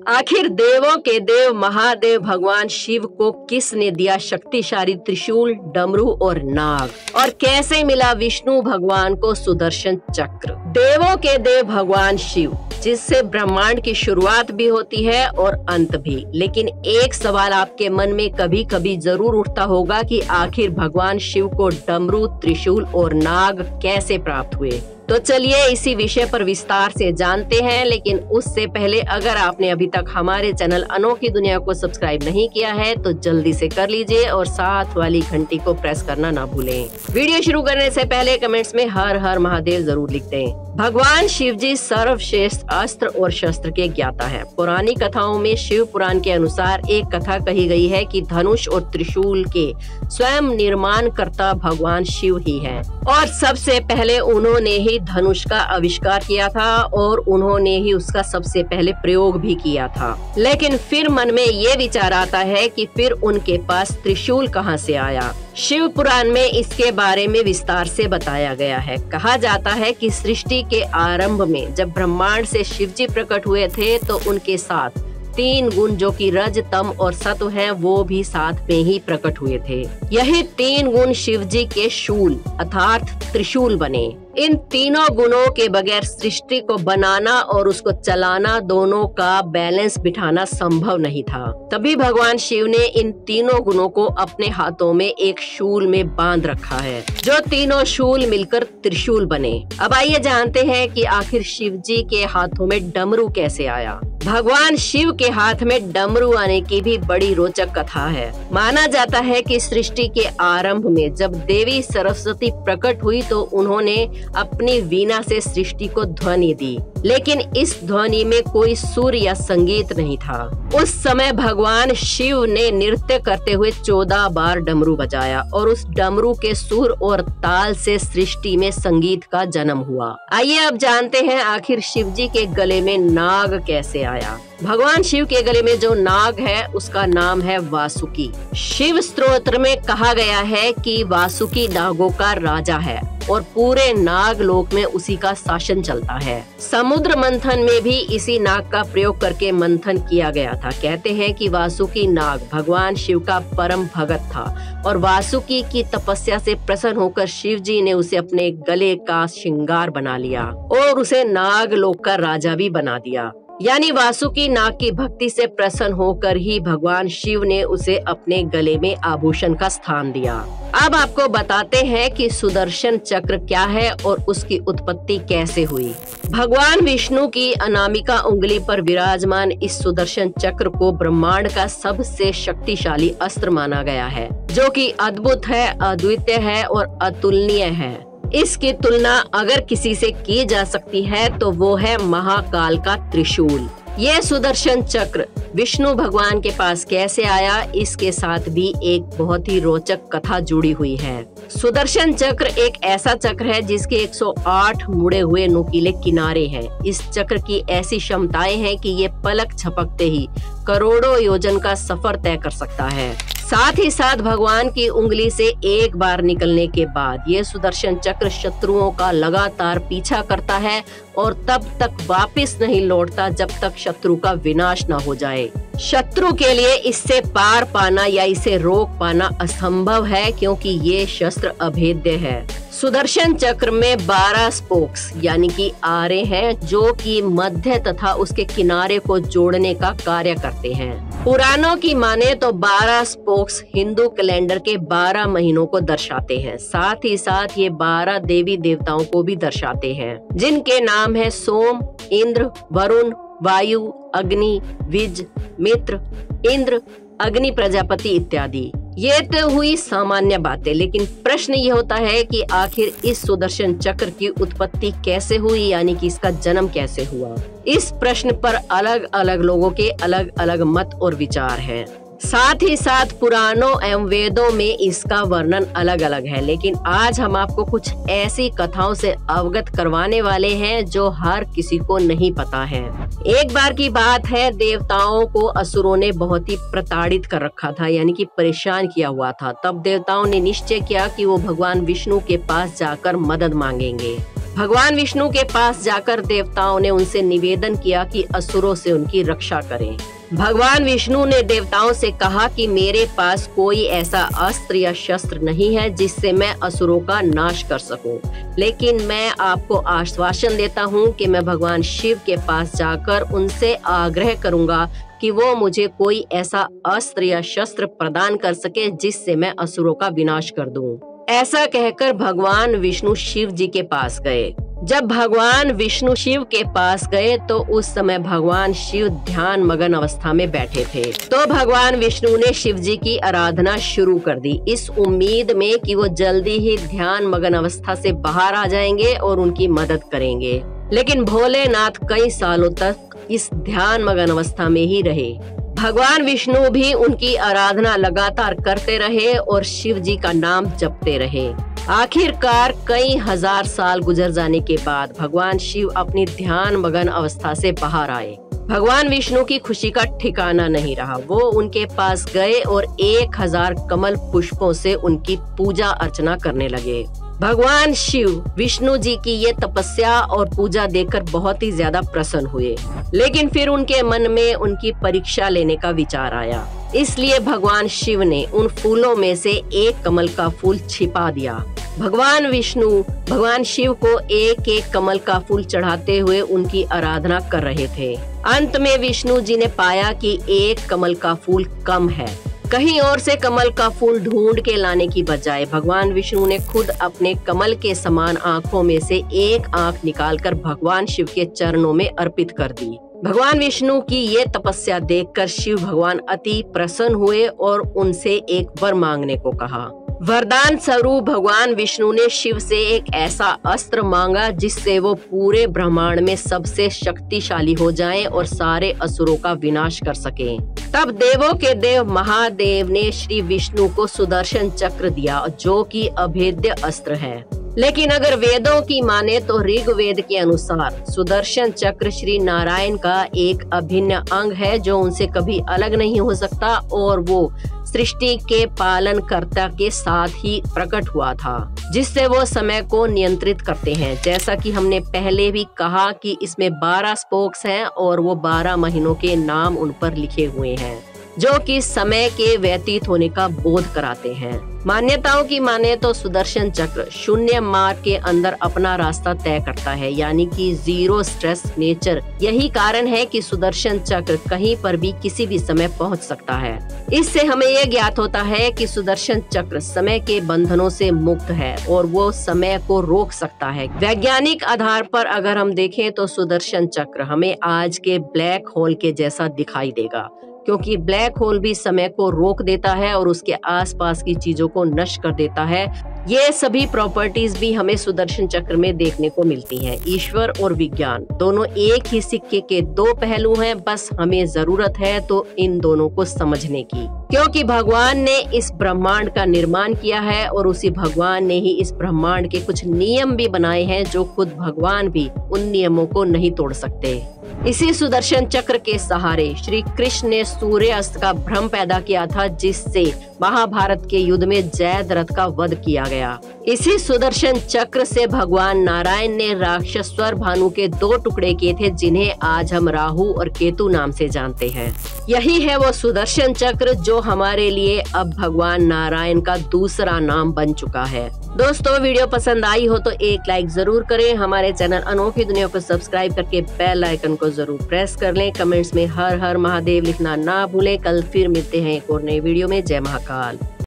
आखिर देवों के देव महादेव भगवान शिव को किसने दिया शक्तिशाली त्रिशूल, डमरू और नाग, और कैसे मिला विष्णु भगवान को सुदर्शन चक्र? देवों के देव भगवान शिव, जिससे ब्रह्मांड की शुरुआत भी होती है और अंत भी। लेकिन एक सवाल आपके मन में कभी कभी जरूर उठता होगा कि आखिर भगवान शिव को डमरू, त्रिशूल और नाग कैसे प्राप्त हुए? तो चलिए इसी विषय पर विस्तार से जानते हैं। लेकिन उससे पहले अगर आपने अभी तक हमारे चैनल अनोखी दुनिया को सब्सक्राइब नहीं किया है तो जल्दी से कर लीजिए और साथ वाली घंटी को प्रेस करना ना भूलें। वीडियो शुरू करने से पहले कमेंट्स में हर हर महादेव जरूर लिख दें। भगवान शिव जी सर्वश्रेष्ठ अस्त्र और शस्त्र के ज्ञाता है। पुरानी कथाओं में शिव पुराण के अनुसार एक कथा कही गई है कि धनुष और त्रिशूल के स्वयं निर्माण करता भगवान शिव ही है और सबसे पहले उन्होंने ही धनुष का आविष्कार किया था और उन्होंने ही उसका सबसे पहले प्रयोग भी किया था। लेकिन फिर मन में ये विचार आता है कि फिर उनके पास त्रिशूल कहाँ से आया? शिव पुराण में इसके बारे में विस्तार से बताया गया है। कहा जाता है कि सृष्टि के आरंभ में जब ब्रह्मांड से शिव जी प्रकट हुए थे तो उनके साथ 3 गुण जो कि रज, तम और सत्व हैं, वो भी साथ में ही प्रकट हुए थे। यही 3 गुण शिव जी के शूल अर्थात त्रिशूल बने। इन तीनों गुणों के बगैर सृष्टि को बनाना और उसको चलाना, दोनों का बैलेंस बिठाना संभव नहीं था। तभी भगवान शिव ने इन तीनों गुणों को अपने हाथों में एक शूल में बांध रखा है, जो तीनों शूल मिलकर त्रिशूल बने। अब आइए जानते हैं कि आखिर शिव जी के हाथों में डमरू कैसे आया। भगवान शिव के हाथ में डमरू आने की भी बड़ी रोचक कथा है। माना जाता है कि सृष्टि के आरंभ में जब देवी सरस्वती प्रकट हुई तो उन्होंने अपनी वीणा से सृष्टि को ध्वनि दी, लेकिन इस ध्वनि में कोई सुर या संगीत नहीं था। उस समय भगवान शिव ने नृत्य करते हुए 14 बार डमरू बजाया और उस डमरू के सुर और ताल से सृष्टि में संगीत का जन्म हुआ। आइए अब जानते हैं आखिर शिव जी के गले में नाग कैसे आया। भगवान शिव के गले में जो नाग है उसका नाम है वासुकी। शिव स्तोत्र में कहा गया है कि वासुकी नागों का राजा है और पूरे नाग लोक में उसी का शासन चलता है। समुद्र मंथन में भी इसी नाग का प्रयोग करके मंथन किया गया था। कहते हैं कि वासुकी नाग भगवान शिव का परम भगत था और वासुकी की तपस्या से प्रसन्न होकर शिव जी ने उसे अपने गले का श्रृंगार बना लिया और उसे नाग लोक का राजा भी बना दिया। यानी वासुकी नाग की भक्ति से प्रसन्न होकर ही भगवान शिव ने उसे अपने गले में आभूषण का स्थान दिया। अब आपको बताते हैं कि सुदर्शन चक्र क्या है और उसकी उत्पत्ति कैसे हुई। भगवान विष्णु की अनामिका उंगली पर विराजमान इस सुदर्शन चक्र को ब्रह्मांड का सबसे शक्तिशाली अस्त्र माना गया है, जो कि अद्भुत है, अद्वितीय है और अतुलनीय है। इसकी तुलना अगर किसी से की जा सकती है तो वो है महाकाल का त्रिशूल। ये सुदर्शन चक्र विष्णु भगवान के पास कैसे आया, इसके साथ भी एक बहुत ही रोचक कथा जुड़ी हुई है। सुदर्शन चक्र एक ऐसा चक्र है जिसके 108 मुड़े हुए नुकीले किनारे हैं। इस चक्र की ऐसी क्षमताएं हैं कि ये पलक झपकते ही करोड़ों योजन का सफर तय कर सकता है। साथ ही साथ भगवान की उंगली से एक बार निकलने के बाद ये सुदर्शन चक्र शत्रुओं का लगातार पीछा करता है और तब तक वापस नहीं लौटता जब तक शत्रु का विनाश न हो जाए। शत्रु के लिए इससे पार पाना या इसे रोक पाना असंभव है, क्योंकि ये शस्त्र अभेद्य है। सुदर्शन चक्र में 12 स्पोक्स यानी कि आरे हैं, जो कि मध्य तथा उसके किनारे को जोड़ने का कार्य करते हैं। पुराणों की माने तो 12 स्पोक्स हिंदू कैलेंडर के 12 महीनों को दर्शाते हैं। साथ ही साथ ये 12 देवी देवताओं को भी दर्शाते हैं, जिनके नाम है सोम, इंद्र, वरुण, वायु, अग्नि, विज, मित्र, इंद्र, अग्नि प्रजापति इत्यादि। ये तो हुई सामान्य बातें, लेकिन प्रश्न ये होता है कि आखिर इस सुदर्शन चक्र की उत्पत्ति कैसे हुई, यानी कि इसका जन्म कैसे हुआ। इस प्रश्न पर अलग अलग लोगों के अलग अलग मत और विचार हैं। साथ ही साथ पुराणों एवं वेदों में इसका वर्णन अलग अलग है, लेकिन आज हम आपको कुछ ऐसी कथाओं से अवगत करवाने वाले हैं जो हर किसी को नहीं पता है। एक बार की बात है, देवताओं को असुरों ने बहुत ही प्रताड़ित कर रखा था, यानी कि परेशान किया हुआ था। तब देवताओं ने निश्चय किया कि वो भगवान विष्णु के पास जाकर मदद मांगेंगे। भगवान विष्णु के पास जाकर देवताओं ने उनसे निवेदन किया कि असुरों से उनकी रक्षा करें। भगवान विष्णु ने देवताओं से कहा कि मेरे पास कोई ऐसा अस्त्र या शस्त्र नहीं है जिससे मैं असुरों का नाश कर सकूं, लेकिन मैं आपको आश्वासन देता हूं कि मैं भगवान शिव के पास जाकर उनसे आग्रह करूंगा कि वो मुझे कोई ऐसा अस्त्र या शस्त्र प्रदान कर सके जिससे मैं असुरों का विनाश कर दूं। ऐसा कहकर भगवान विष्णु शिव जी के पास गए। जब भगवान विष्णु शिव के पास गए तो उस समय भगवान शिव ध्यान मगन अवस्था में बैठे थे। तो भगवान विष्णु ने शिव जी की आराधना शुरू कर दी, इस उम्मीद में कि वो जल्दी ही ध्यान मगन अवस्था से बाहर आ जाएंगे और उनकी मदद करेंगे। लेकिन भोलेनाथ कई सालों तक इस ध्यान मगन अवस्था में ही रहे। भगवान विष्णु भी उनकी आराधना लगातार करते रहे और शिव जी का नाम जपते रहे। आखिरकार कई हजार साल गुजर जाने के बाद भगवान शिव अपनी ध्यान मगन अवस्था से बाहर आए। भगवान विष्णु की खुशी का ठिकाना नहीं रहा। वो उनके पास गए और 1000 कमल पुष्पों से उनकी पूजा अर्चना करने लगे। भगवान शिव विष्णु जी की ये तपस्या और पूजा देखकर बहुत ही ज्यादा प्रसन्न हुए, लेकिन फिर उनके मन में उनकी परीक्षा लेने का विचार आया। इसलिए भगवान शिव ने उन फूलों में से एक कमल का फूल छिपा दिया। भगवान विष्णु भगवान शिव को एक एक कमल का फूल चढ़ाते हुए उनकी आराधना कर रहे थे। अंत में विष्णु जी ने पाया कि एक कमल का फूल कम है। कहीं और से कमल का फूल ढूंढ के लाने की बजाय भगवान विष्णु ने खुद अपने कमल के समान आंखों में से एक आंख निकालकर भगवान शिव के चरणों में अर्पित कर दी। भगवान विष्णु की ये तपस्या देखकर शिव भगवान अति प्रसन्न हुए और उनसे एक वर मांगने को कहा। वरदान स्वरूप भगवान विष्णु ने शिव से एक ऐसा अस्त्र मांगा जिससे वो पूरे ब्रह्मांड में सबसे शक्तिशाली हो जाएं और सारे असुरों का विनाश कर सकें। तब देवों के देव महादेव ने श्री विष्णु को सुदर्शन चक्र दिया, जो कि अभेद्य अस्त्र है। लेकिन अगर वेदों की माने तो ऋग्वेद के अनुसार सुदर्शन चक्र श्री नारायण का एक अभिन्न अंग है, जो उनसे कभी अलग नहीं हो सकता और वो सृष्टि के पालनकर्ता के साथ ही प्रकट हुआ था, जिससे वो समय को नियंत्रित करते हैं। जैसा कि हमने पहले भी कहा कि इसमें 12 स्पोक्स हैं और वो 12 महीनों के नाम उन पर लिखे हुए हैं, जो कि समय के व्यतीत होने का बोध कराते हैं। मान्यताओं की माने तो सुदर्शन चक्र शून्य मार्ग के अंदर अपना रास्ता तय करता है, यानी कि जीरो स्ट्रेस नेचर। यही कारण है कि सुदर्शन चक्र कहीं पर भी किसी भी समय पहुंच सकता है। इससे हमें यह ज्ञात होता है कि सुदर्शन चक्र समय के बंधनों से मुक्त है और वो समय को रोक सकता है। वैज्ञानिक आधार पर अगर हम देखें तो सुदर्शन चक्र हमें आज के ब्लैक होल के जैसा दिखाई देगा, क्योंकि ब्लैक होल भी समय को रोक देता है और उसके आसपास की चीजों को नष्ट कर देता है। ये सभी प्रॉपर्टीज भी हमें सुदर्शन चक्र में देखने को मिलती हैं। ईश्वर और विज्ञान दोनों एक ही सिक्के के दो पहलू हैं, बस हमें जरूरत है तो इन दोनों को समझने की, क्योंकि भगवान ने इस ब्रह्मांड का निर्माण किया है और उसी भगवान ने ही इस ब्रह्मांड के कुछ नियम भी बनाए हैं, जो खुद भगवान भी उन नियमों को नहीं तोड़ सकते। इसी सुदर्शन चक्र के सहारे श्री कृष्ण ने सूर्यास्त का भ्रम पैदा किया था, जिससे महाभारत के युद्ध में जयद्रथ का वध किया गया। इसी सुदर्शन चक्र से भगवान नारायण ने राक्षसवर भानु के 2 टुकड़े किए थे, जिन्हें आज हम राहु और केतु नाम से जानते हैं। यही है वो सुदर्शन चक्र जो हमारे लिए अब भगवान नारायण का दूसरा नाम बन चुका है। दोस्तों, वीडियो पसंद आई हो तो एक लाइक जरूर करें। हमारे चैनल अनोखी दुनिया को सब्सक्राइब करके बेल आइकन को जरूर प्रेस कर लें। कमेंट्स में हर हर महादेव लिखना ना भूलें। कल फिर मिलते हैं एक और नई वीडियो में। जय महाकाल।